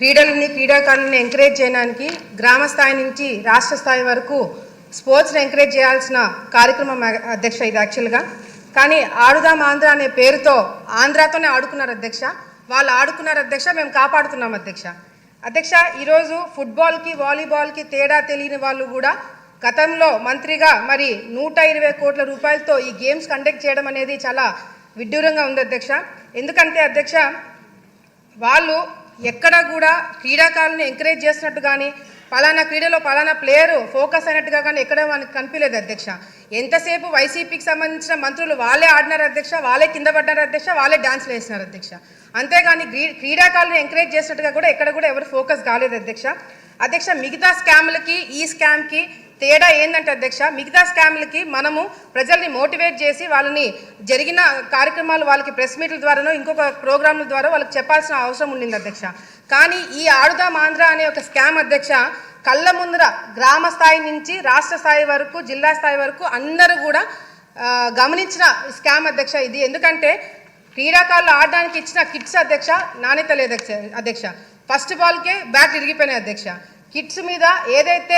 క్రీడలని క్రీడాకారులను ఎంకరేజ్ చేయడానికి గ్రామ స్థాయి నుంచి రాష్ట్ర స్థాయి వరకు స్పోర్ట్స్ని ఎంకరేజ్ చేయాల్సిన కార్యక్రమం అధ్యక్ష ఇది యాక్చువల్గా. కానీ ఆడుదాం ఆంధ్ర అనే పేరుతో ఆంధ్రాతోనే ఆడుకున్నారు అధ్యక్ష. వాళ్ళు ఆడుకున్నారు అధ్యక్ష, మేము కాపాడుతున్నాం అధ్యక్ష. అధ్యక్ష, ఈరోజు ఫుట్బాల్కి వాలీబాల్కి తేడా తెలియని వాళ్ళు కూడా గతంలో మంత్రిగా మరి 120 కోట్ల రూపాయలతో ఈ గేమ్స్ కండక్ట్ చేయడం అనేది చాలా విడ్డూరంగా ఉంది అధ్యక్ష. ఎందుకంటే అధ్యక్ష, వాళ్ళు ఎక్కడ కూడా క్రీడాకారులను ఎంకరేజ్ చేసినట్టు కానీ పలానా క్రీడలో పలానా ప్లేయరు ఫోకస్ అయినట్టుగా కానీ ఎక్కడ మనకు కనిపించలేదు అధ్యక్ష. ఎంతసేపు వైసీపీకి సంబంధించిన మంత్రులు వాళ్ళే ఆడినారు అధ్యక్ష, వాళ్ళే కింద పడ్డారు అధ్యక్ష, వాళ్ళే డాన్స్లు వేసినారు అధ్యక్ష. అంతేగాని క్రీడాకారులను ఎంకరేజ్ చేసినట్టుగా కూడా ఎక్కడ కూడా ఎవరు ఫోకస్ కాలేదు అధ్యక్ష. అధ్యక్ష, మిగతా స్కామ్లకి ఈ స్కామ్కి తేడా ఏంటంటే అధ్యక్ష, మిగతా స్కామ్లకి మనము ప్రజల్ని మోటివేట్ చేసి వాళ్ళని జరిగిన కార్యక్రమాలు వాళ్ళకి ప్రెస్ మీట్ల ద్వారానో ఇంకొక ప్రోగ్రాంల ద్వారా వాళ్ళకి చెప్పాల్సిన అవసరం ఉండింది అధ్యక్ష. కానీ ఈ ఆడుదాం ఆంధ్ర అనే ఒక స్కామ్ అధ్యక్ష కళ్ళ ముందర గ్రామ స్థాయి నుంచి రాష్ట్ర స్థాయి వరకు జిల్లా స్థాయి వరకు అందరూ కూడా గమనించిన స్కామ్ అధ్యక్ష ఇది. ఎందుకంటే క్రీడాకారులు ఆడడానికి ఇచ్చిన కిట్స్ అధ్యక్ష నాణ్యత లేదు అధ్యక్ష. ఫస్ట్ బాల్కే బ్యాట్ ఇరిగిపోయినాయి అధ్యక్ష. కిట్స్ మీద ఏదైతే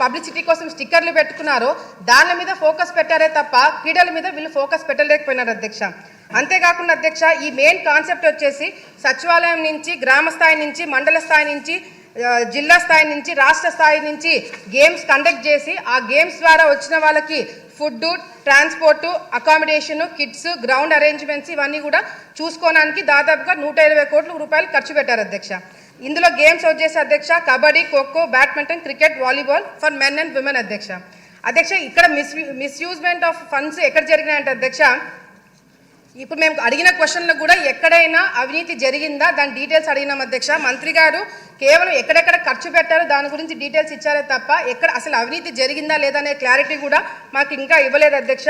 పబ్లిసిటీ కోసం స్టిక్కర్లు పెట్టుకున్నారో దాని మీద ఫోకస్ పెట్టారే తప్ప క్రీడల మీద వీళ్ళు ఫోకస్ పెట్టలేకపోయినారు అధ్యక్ష. అంతేకాకుండా అధ్యక్ష, ఈ మెయిన్ కాన్సెప్ట్ వచ్చేసి సచివాలయం నుంచి గ్రామ స్థాయి నుంచి మండల స్థాయి నుంచి జిల్లా స్థాయి నుంచి రాష్ట్ర స్థాయి నుంచి గేమ్స్ కండక్ట్ చేసి ఆ గేమ్స్ ద్వారా వచ్చిన వాళ్ళకి food, transport, accommodation, kits, ground arrangements ఇవన్నీ కూడా చూసుకోవడానికి దాదాపుగా 120 కోట్ల రూపాయలు ఖర్చు పెట్టారు అధ్యక్ష. ఇందులో గేమ్స్ వచ్చేసి అధ్యక్ష kabaddi, kho kho, badminton, cricket, volleyball for men and women అధ్యక్ష. అధ్యక్ష, ఇక్కడ మిస్యూజ్మెంట్ ఆఫ్ ఫండ్స్ ఎక్కడ జరిగినాయంటే అధ్యక్ష, ఇప్పుడు మేము అడిగిన క్వశ్చన్లకు కూడా ఎక్కడైనా అవినీతి జరిగిందా దాని డీటెయిల్స్ అడిగినాం అధ్యక్ష. మంత్రి గారు కేవలం ఎక్కడెక్కడ ఖర్చు పెట్టారో దాని గురించి డీటెయిల్స్ ఇచ్చారే తప్ప ఎక్కడ అసలు అవినీతి జరిగిందా లేదా అనే క్లారిటీ కూడా మాకు ఇంకా ఇవ్వలేదు అధ్యక్ష.